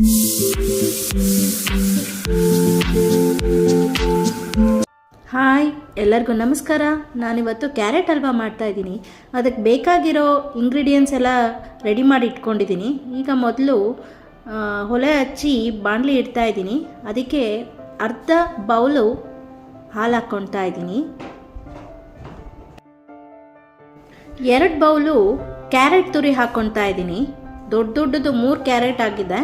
Hi, ಎಲ್ಲರಿಗೂ ನಮಸ್ಕಾರ. ನಾನಿವತ್ತು ಕ್ಯಾರೆಟ್ ಹಲ್ವಾ ಮಾಡ್ತಾಯಿದ್ದೀನಿ. ಅದಕ್ಕೆ ಬೇಕಾಗಿರೋ ಇಂಗ್ರೀಡಿಯೆಂಟ್ಸ್ ಎಲ್ಲ ರೆಡಿ ಮಾಡಿ ಇಟ್ಕೊಂಡಿದ್ದೀನಿ. ಈಗ ಮೊದಲು ಒಲೆ ಹಚ್ಚಿ ಬಾಣಲಿ ಇಡ್ತಾಯಿದ್ದೀನಿ. ಅದಕ್ಕೆ ಅರ್ಧ ಬೌಲು ಹಾಲು ಹಾಕ್ಕೊಳ್ತಾ ಇದ್ದೀನಿ. 2 ಬೌಲು ಕ್ಯಾರೆಟ್ ತುರಿ ಹಾಕ್ಕೊಳ್ತಾ ಇದ್ದೀನಿ. ದೊಡ್ಡದು 3 ಕ್ಯಾರೆಟ್ ಆಗಿದೆ.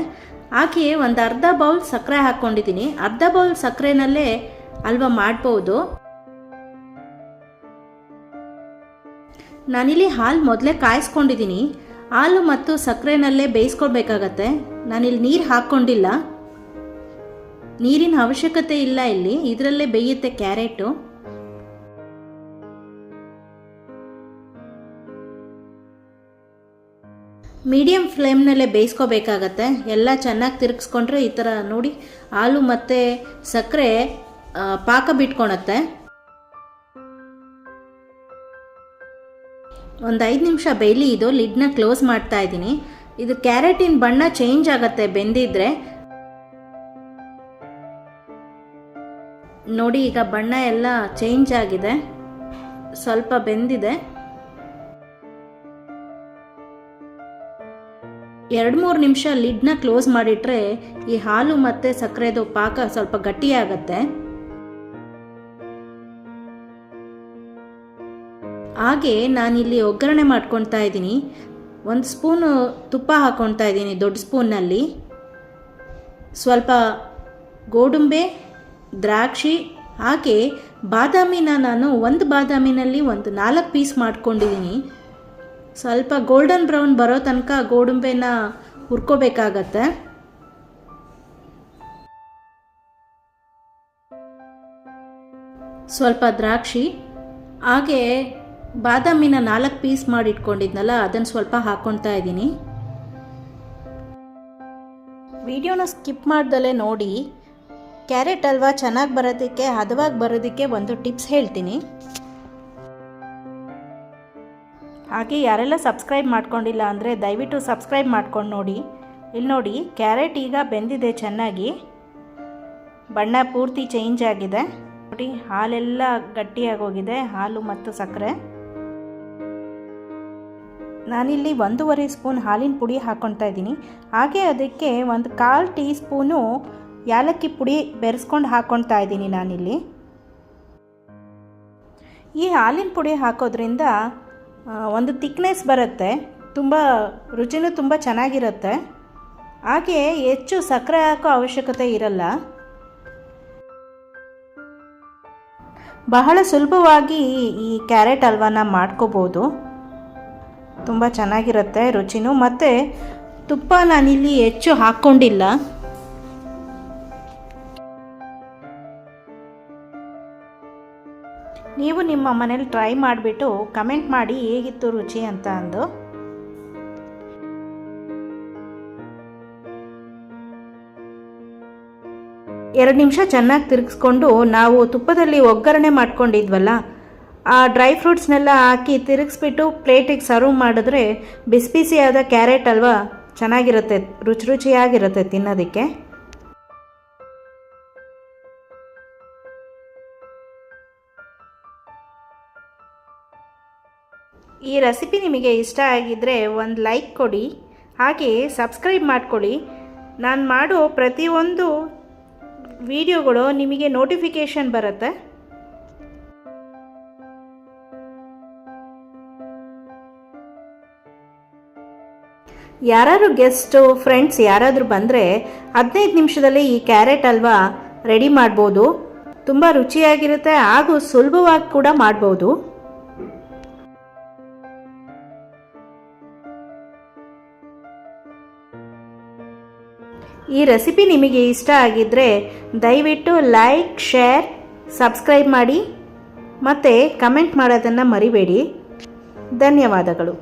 ಹಾಕಿ ಒಂದು ಅರ್ಧ ಬೌಲ್ ಸಕ್ಕರೆ ಹಾಕ್ಕೊಂಡಿದ್ದೀನಿ. ಅರ್ಧ ಬೌಲ್ ಸಕ್ಕರೆನಲ್ಲೇ ಹಲ್ವಾ ಮಾಡ್ಬೋದು. ನಾನಿಲ್ಲಿ ಹಾಲು ಮೊದಲೇ ಕಾಯಿಸ್ಕೊಂಡಿದ್ದೀನಿ. ಹಾಲು ಮತ್ತು ಸಕ್ಕರೆನಲ್ಲೇ ಬೇಯಿಸ್ಕೊಳ್ಬೇಕಾಗತ್ತೆ. ನಾನಿಲ್ಲಿ ನೀರು ಹಾಕ್ಕೊಂಡಿಲ್ಲ. ನೀರಿನ ಅವಶ್ಯಕತೆ ಇಲ್ಲ. ಇಲ್ಲಿ ಇದರಲ್ಲೇ ಬೇಯುತ್ತೆ ಕ್ಯಾರೆಟು. ಮೀಡಿಯಂ ಫ್ಲೇಮ್ನಲ್ಲೇ ಬೇಯಿಸ್ಕೋಬೇಕಾಗತ್ತೆ. ಎಲ್ಲ ಚೆನ್ನಾಗಿ ತಿರುಗಿಸ್ಕೊಂಡ್ರೆ ಈ ಥರ ನೋಡಿ ಹಾಲು ಮತ್ತು ಸಕ್ಕರೆ ಪಾಕ ಬಿಟ್ಕೊಳತ್ತೆ. ಒಂದು 5 ನಿಮಿಷ ಬೇಯಲಿ. ಇದು ಲಿಡ್ನ ಕ್ಲೋಸ್ ಮಾಡ್ತಾ ಇದ್ದೀನಿ. ಇದು ಕ್ಯಾರೆಟಿನ ಬಣ್ಣ ಚೇಂಜ್ ಆಗುತ್ತೆ ಬೆಂದಿದ್ರೆ. ನೋಡಿ ಈಗ ಬಣ್ಣ ಎಲ್ಲ ಚೇಂಜ್ ಆಗಿದೆ, ಸ್ವಲ್ಪ ಬೆಂದಿದೆ. 2-3 ನಿಮಿಷ ಲಿಡ್ನ ಕ್ಲೋಸ್ ಮಾಡಿಟ್ರೆ ಈ ಹಾಲು ಮತ್ತು ಸಕ್ಕರೆದು ಪಾಕ ಸ್ವಲ್ಪ ಗಟ್ಟಿಯಾಗತ್ತೆ. ಹಾಗೆ ನಾನಿಲ್ಲಿ ಒಗ್ಗರಣೆ ಮಾಡ್ಕೊಳ್ತಾ ಇದ್ದೀನಿ. 1 ಸ್ಪೂನು ತುಪ್ಪ ಹಾಕ್ಕೊಳ್ತಾ ಇದ್ದೀನಿ ದೊಡ್ಡ ಸ್ಪೂನ್ನಲ್ಲಿ. ಸ್ವಲ್ಪ ಗೋಡಂಬಿ, ದ್ರಾಕ್ಷಿ ಹಾಗೆ ಬಾದಾಮಿನ ನಾನು ಒಂದು ಬಾದಾಮಿನಲ್ಲಿ 4 ಪೀಸ್ ಮಾಡ್ಕೊಂಡಿದ್ದೀನಿ. ಸ್ವಲ್ಪ ಗೋಲ್ಡನ್ ಬ್ರೌನ್ ಬರೋ ತನಕ ಗೋಡಂಬಿನ ಹುರ್ಕೋಬೇಕಾಗತ್ತೆ. ಸ್ವಲ್ಪ ದ್ರಾಕ್ಷಿ ಹಾಗೆ ಬಾದಾಮಿನ 4 ಪೀಸ್ ಮಾಡಿ ಇಟ್ಕೊಂಡಿದ್ನಲ್ಲ ಅದನ್ನು ಸ್ವಲ್ಪ ಹಾಕ್ಕೊಳ್ತಾ ಇದ್ದೀನಿ. ವಿಡಿಯೋನ ಸ್ಕಿಪ್ ಮಾಡ್ದಲೇ ನೋಡಿ. ಕ್ಯಾರೆಟ್ ಹಲ್ವಾ ಚೆನ್ನಾಗಿ ಬರೋದಕ್ಕೆ, ಹದವಾಗಿ ಬರೋದಕ್ಕೆ ಒಂದು ಟಿಪ್ಸ್ ಹೇಳ್ತೀನಿ. ಹಾಗೆ ಯಾರೆಲ್ಲ ಸಬ್ಸ್ಕ್ರೈಬ್ ಮಾಡ್ಕೊಂಡಿಲ್ಲ ಅಂದರೆ ದಯವಿಟ್ಟು ಸಬ್ಸ್ಕ್ರೈಬ್ ಮಾಡ್ಕೊಂಡು ನೋಡಿ. ಇಲ್ಲಿ ನೋಡಿ ಕ್ಯಾರೆಟ್ ಈಗ ಬೆಂದಿದೆ ಚೆನ್ನಾಗಿ. ಬಣ್ಣ ಪೂರ್ತಿ ಚೇಂಜ್ ಆಗಿದೆ. ನೋಡಿ ಹಾಲೆಲ್ಲ ಗಟ್ಟಿಯಾಗೋಗಿದೆ, ಹಾಲು ಮತ್ತು ಸಕ್ಕರೆ. ನಾನಿಲ್ಲಿ 1.5 ಸ್ಪೂನ್ ಹಾಲಿನ ಪುಡಿ ಹಾಕ್ಕೊಳ್ತಾ ಇದ್ದೀನಿ. ಹಾಗೆ ಅದಕ್ಕೆ 1/4 ಟೀ ಸ್ಪೂನು ಏಲಕ್ಕಿ ಪುಡಿ ಬೆರೆಸ್ಕೊಂಡು ಹಾಕ್ಕೊಳ್ತಾ ಇದ್ದೀನಿ ನಾನಿಲ್ಲಿ. ಈ ಹಾಲಿನ ಪುಡಿ ಹಾಕೋದ್ರಿಂದ ಒಂದು ಥಿಕ್ನೆಸ್ ಬರುತ್ತೆ, ತುಂಬ ರುಚಿನೂ ತುಂಬ ಚೆನ್ನಾಗಿರುತ್ತೆ. ಹಾಗೆ ಹೆಚ್ಚು ಸಕ್ಕರೆ ಹಾಕೋ ಅವಶ್ಯಕತೆ ಇರಲ್ಲ. ಬಹಳ ಸುಲಭವಾಗಿ ಈ ಕ್ಯಾರೆಟ್ ಹಲ್ವಾನ ಮಾಡ್ಕೋಬೋದು. ತುಂಬ ಚೆನ್ನಾಗಿರುತ್ತೆ ರುಚಿನೂ. ಮತ್ತು ತುಪ್ಪ ನಾನಿಲ್ಲಿ ಹೆಚ್ಚು ಹಾಕ್ಕೊಂಡಿಲ್ಲ. ನೀವು ನಿಮ್ಮ ಮನೇಲಿ ಟ್ರೈ ಮಾಡಿಬಿಟ್ಟು ಕಮೆಂಟ್ ಮಾಡಿ ಹೇಗಿತ್ತು ರುಚಿ ಅಂತ ಅಂದು. ಎರಡು ನಿಮಿಷ ಚೆನ್ನಾಗಿ ತಿರುಗಿಸ್ಕೊಂಡು ನಾವು ತುಪ್ಪದಲ್ಲಿ ಒಗ್ಗರಣೆ ಮಾಡ್ಕೊಂಡಿದ್ವಲ್ಲ ಆ ಡ್ರೈ ಫ್ರೂಟ್ಸ್ನೆಲ್ಲ ಹಾಕಿ ತಿರುಗಿಸ್ಬಿಟ್ಟು ಪ್ಲೇಟಿಗೆ ಸರ್ವ್ ಮಾಡಿದ್ರೆ ಬಿಸಿ ಬಿಸಿಯಾದ ಕ್ಯಾರೆಟ್ ಹಲ್ವಾ ಚೆನ್ನಾಗಿರುತ್ತೆ, ರುಚಿಯಾಗಿರುತ್ತೆ ತಿನ್ನೋದಕ್ಕೆ. ಈ ರೆಸಿಪಿ ನಿಮಗೆ ಇಷ್ಟ ಆಗಿದ್ದರೆ ಒಂದು ಲೈಕ್ ಕೊಡಿ, ಹಾಗೆ ಸಬ್ಸ್ಕ್ರೈಬ್ ಮಾಡ್ಕೊಳ್ಳಿ. ನಾನು ಮಾಡೋ ಪ್ರತಿಯೊಂದು ವಿಡಿಯೋಗಳು ನಿಮಗೆ ನೋಟಿಫಿಕೇಷನ್ ಬರುತ್ತೆ. ಯಾರಾದರೂ ಗೆಸ್ಟು, ಫ್ರೆಂಡ್ಸ್ ಯಾರಾದರೂ ಬಂದರೆ 15 ನಿಮಿಷದಲ್ಲಿ ಈ ಕ್ಯಾರೆಟ್ ಹಲ್ವಾ ರೆಡಿ ಮಾಡ್ಬೋದು. ತುಂಬ ರುಚಿಯಾಗಿರುತ್ತೆ ಹಾಗೂ ಸುಲಭವಾಗಿ ಕೂಡ ಮಾಡ್ಬೋದು. ಈ ರೆಸಿಪಿ ನಿಮಗೆ ಇಷ್ಟ ಆಗಿದ್ದರೆ ದಯವಿಟ್ಟು ಲೈಕ್, ಶೇರ್, ಸಬ್ಸ್ಕ್ರೈಬ್ ಮಾಡಿ ಮತ್ತು ಕಮೆಂಟ್ ಮಾಡೋದನ್ನು ಮರಿಬೇಡಿ. ಧನ್ಯವಾದಗಳು.